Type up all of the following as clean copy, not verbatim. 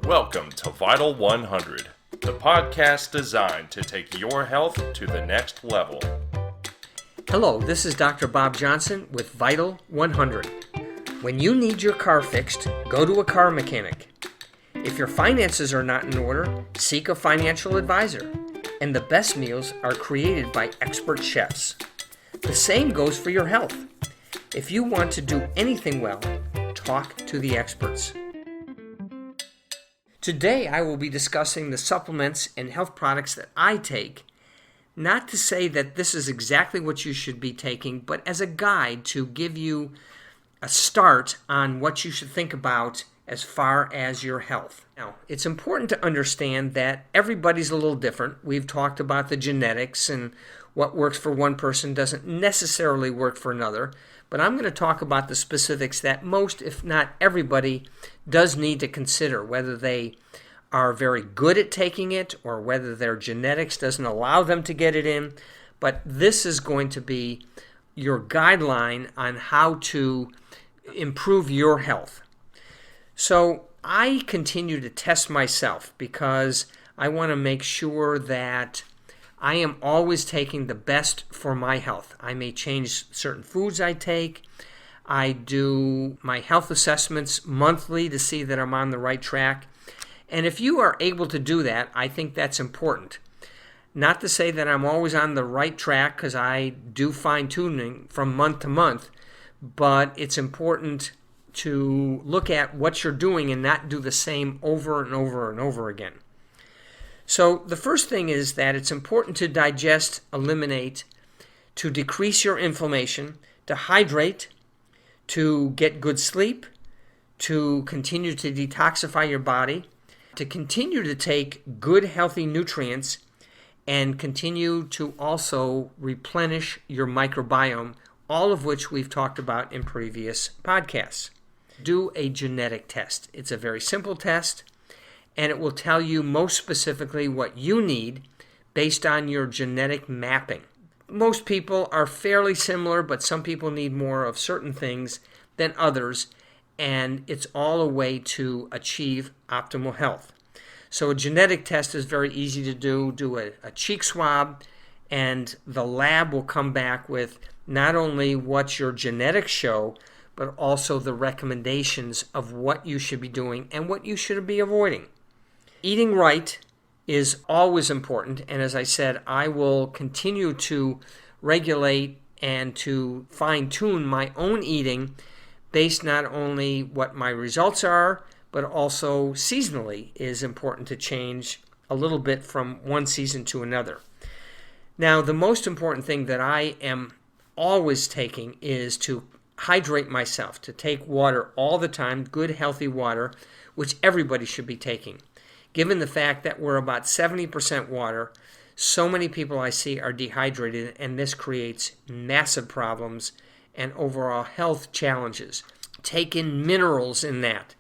Welcome to Vital 100, the podcast designed to take your health to the next level. Hello, this is Dr. Bob Johnson with Vital 100. When you need your car fixed, go to a car mechanic. If your finances are not in order, seek a financial advisor. And the best meals are created by expert chefs. The same goes for your health. If you want to do anything well, talk to the experts. Today I will be discussing the supplements and health products that I take, not to say that this is exactly what you should be taking, but as a guide to give you a start on what you should think about as far as your health. Now, it's important to understand that everybody's a little different. We've talked about the genetics and what works for one person doesn't necessarily work for another, but I'm going to talk about the specifics that most, if not everybody, does need to consider, whether they are very good at taking it or whether their genetics doesn't allow them to get it in. But this is going to be your guideline on how to improve your health. So I continue to test myself because I want to make sure that I am always taking the best for my health. I may change certain foods I take. I do my health assessments monthly to see that I'm on the right track. And if you are able to do that, I think that's important. Not to say that I'm always on the right track, because I do fine-tuning from month to month, but it's important to look at what you're doing and not do the same over and over and over again. So the first thing is that it's important to digest, eliminate, to decrease your inflammation, to hydrate, to get good sleep, to continue to detoxify your body, to continue to take good healthy nutrients, and continue to also replenish your microbiome, all of which we've talked about in previous podcasts. Do a genetic test. It's a very simple test, and it will tell you most specifically what you need based on your genetic mapping. Most people are fairly similar, but some people need more of certain things than others, and it's all a way to achieve optimal health. So a genetic test is very easy to do. Do a cheek swab, and the lab will come back with not only what your genetics show, but also the recommendations of what you should be doing and what you should be avoiding. Eating right is always important, and as I said, I will continue to regulate and to fine-tune my own eating based not only what my results are, but also seasonally is important to change a little bit from one season to another. Now, the most important thing that I am always taking is to hydrate myself, to take water all the time, good healthy water, which everybody should be taking. Given the fact that we're about 70% water, so many people I see are dehydrated, and this creates massive problems and overall health challenges. Take in minerals in that.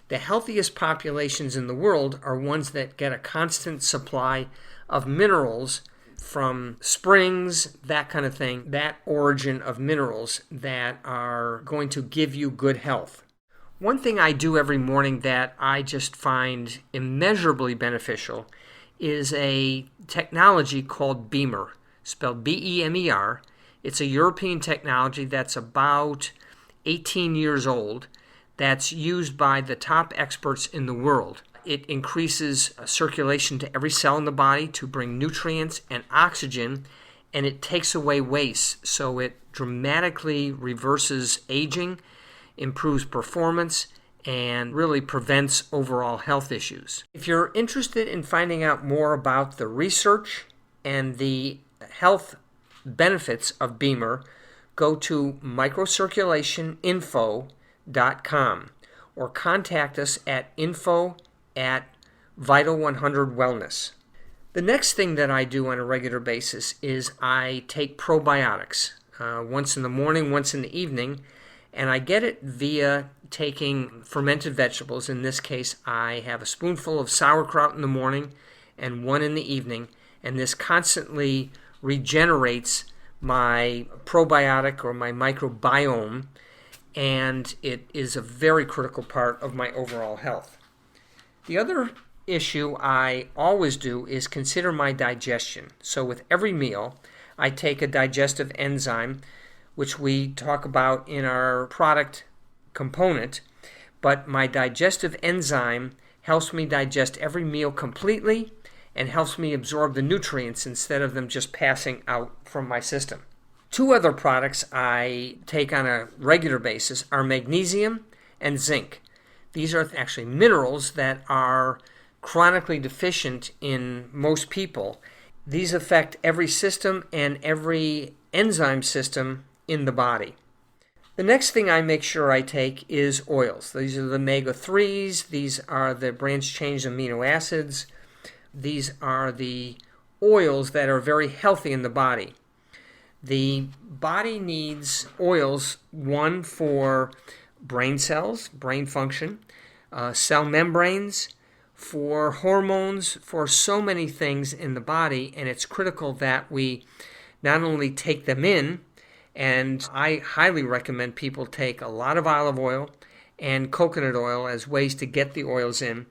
The healthiest populations in the world are ones that get a constant supply of minerals from springs, that kind of thing, that origin of minerals that are going to give you good health. One thing I do every morning that I just find immeasurably beneficial is a technology called Beamer, spelled B-E-M-E-R. It's a European technology that's about 18 years old, that's used by the top experts in the world. It increases circulation to every cell in the body to bring nutrients and oxygen, and it takes away waste. So it dramatically reverses aging, improves performance, and really prevents overall health issues. If you're interested in finding out more about the research and the health benefits of Beamer, go to microcirculationinfo.com or contact us at info@Vital100Wellness. The next thing that I do on a regular basis is I take probiotics once in the morning, once in the evening, and I get it via taking fermented vegetables. In this case, I have a spoonful of sauerkraut in the morning and one in the evening, and this constantly regenerates my probiotic or my microbiome, and it is a very critical part of my overall health. The other issue I always do is consider my digestion. So with every meal, I take a digestive enzyme, which we talk about in our product component, but my digestive enzyme helps me digest every meal completely and helps me absorb the nutrients instead of them just passing out from my system. Two other products I take on a regular basis are magnesium and zinc. These are actually minerals that are chronically deficient in most people. These affect every system and every enzyme system in the body. The next thing I make sure I take is oils. These are the omega-3s. These are the branched-chain amino acids. These are the oils that are very healthy in the body. The body needs oils, one for brain cells, brain function, cell membranes, for hormones, for so many things in the body, and it's critical that we not only take them in, and I highly recommend people take a lot of olive oil and coconut oil as ways to get the oils in,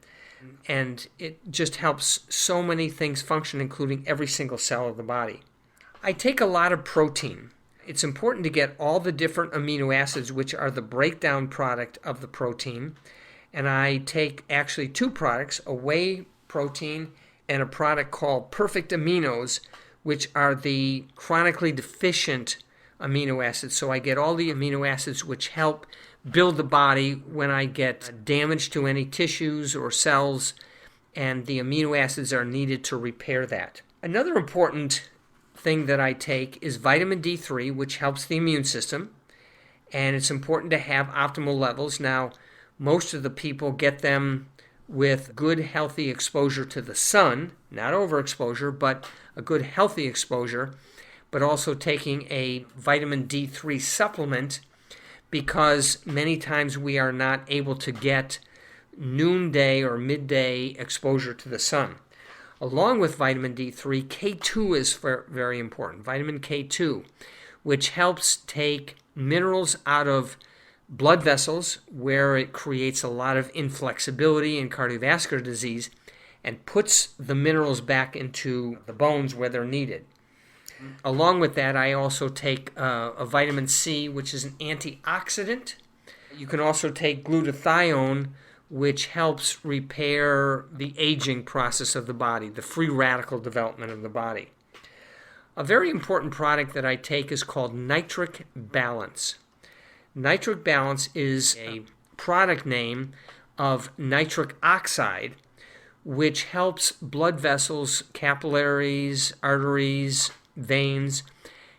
and it just helps so many things function, including every single cell of the body. I take a lot of protein. It's important to get all the different amino acids, which are the breakdown product of the protein. And I take actually two products, a whey protein and a product called Perfect Aminos, which are the chronically deficient amino acids. So I get all the amino acids which help build the body when I get damage to any tissues or cells, and the amino acids are needed to repair that. Another important thing that I take is vitamin D3, which helps the immune system, and it's important to have optimal levels. Now, most of the people get them with good, healthy exposure to the sun, not overexposure, but a good, healthy exposure, but also taking a vitamin D3 supplement, because many times we are not able to get noonday or midday exposure to the sun. Along with vitamin D3, K2 is very important, vitamin K2, which helps take minerals out of blood vessels where it creates a lot of inflexibility and cardiovascular disease, and puts the minerals back into the bones where they're needed. Along with that, I also take a vitamin C, which is an antioxidant. You can also take glutathione, which helps repair the aging process of the body, the free radical development of the body. A very important product that I take is called Nitric Balance. Nitric Balance is a product name of nitric oxide, which helps blood vessels, capillaries, arteries, veins,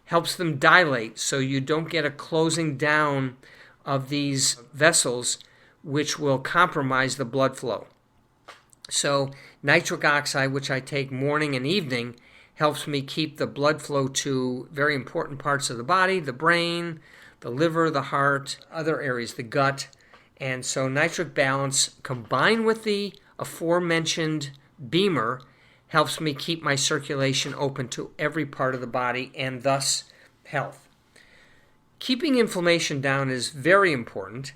helps them dilate so you don't get a closing down of these vessels, which will compromise the blood flow. So nitric oxide, which I take morning and evening, helps me keep the blood flow to very important parts of the body, the brain, the liver, the heart, other areas, the gut. And so Nitric Balance, combined with the aforementioned Beamer, helps me keep my circulation open to every part of the body and thus health. Keeping inflammation down is very important,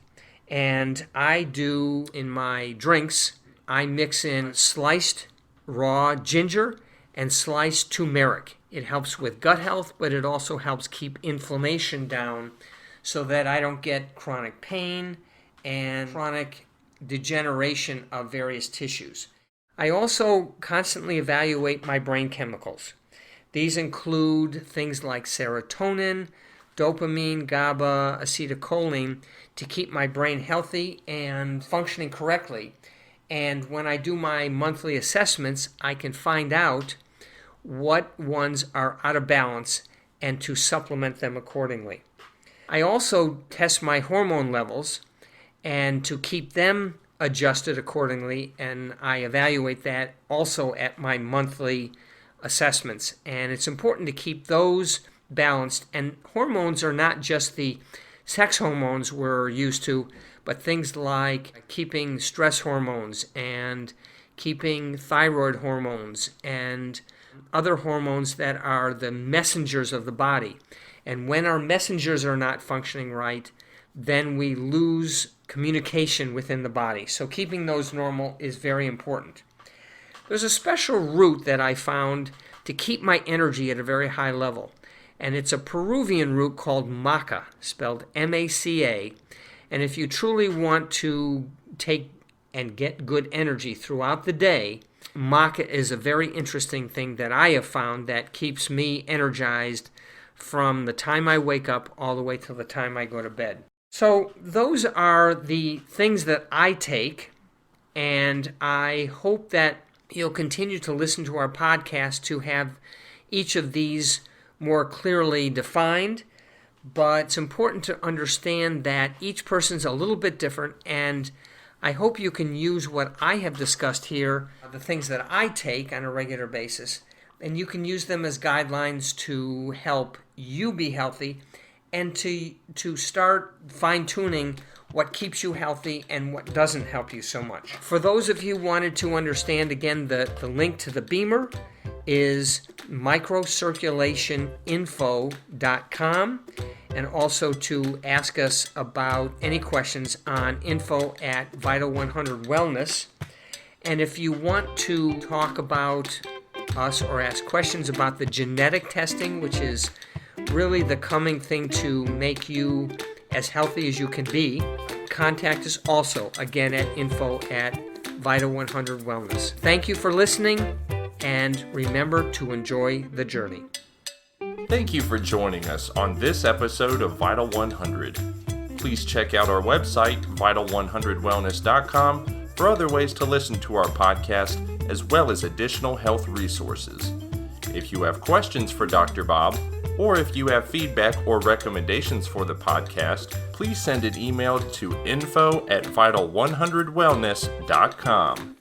and I do in my drinks, I mix in sliced raw ginger and sliced turmeric. It helps with gut health, but it also helps keep inflammation down so that I don't get chronic pain and chronic degeneration of various tissues. I also constantly evaluate my brain chemicals. These include things like serotonin, dopamine, GABA, acetylcholine, to keep my brain healthy and functioning correctly. And when I do my monthly assessments, I can find out what ones are out of balance and to supplement them accordingly. I also test my hormone levels and to keep them adjusted accordingly, and I evaluate that also at my monthly assessments. And it's important to keep those balanced. And hormones are not just the sex hormones we're used to, but things like keeping stress hormones and keeping thyroid hormones and other hormones that are the messengers of the body. And when our messengers are not functioning right, then we lose communication within the body. So keeping those normal is very important. There's a special root that I found to keep my energy at a very high level. And it's a Peruvian root called Maca, spelled M-A-C-A. And if you truly want to take and get good energy throughout the day, Maca is a very interesting thing that I have found that keeps me energized from the time I wake up all the way till the time I go to bed. So those are the things that I take, and I hope that you'll continue to listen to our podcast to have each of these more clearly defined. But it's important to understand that each person's a little bit different, and I hope you can use what I have discussed here, the things that I take on a regular basis, and you can use them as guidelines to help you be healthy and to start fine-tuning what keeps you healthy and what doesn't help you so much. For those of you who wanted to understand, again, the link to the Beamer is microcirculationinfo.com, and also to ask us about any questions on info@Vital100Wellness. And if you want to talk about us or ask questions about the genetic testing, which is really the coming thing to make you as healthy as you can be, contact us also, again, at info@Vital100Wellness. Thank you for listening, and remember to enjoy the journey. Thank you for joining us on this episode of Vital 100. Please check out our website, vital100wellness.com, for other ways to listen to our podcast, as well as additional health resources. If you have questions for Dr. Bob, or if you have feedback or recommendations for the podcast, please send an email to info@vital100wellness.com.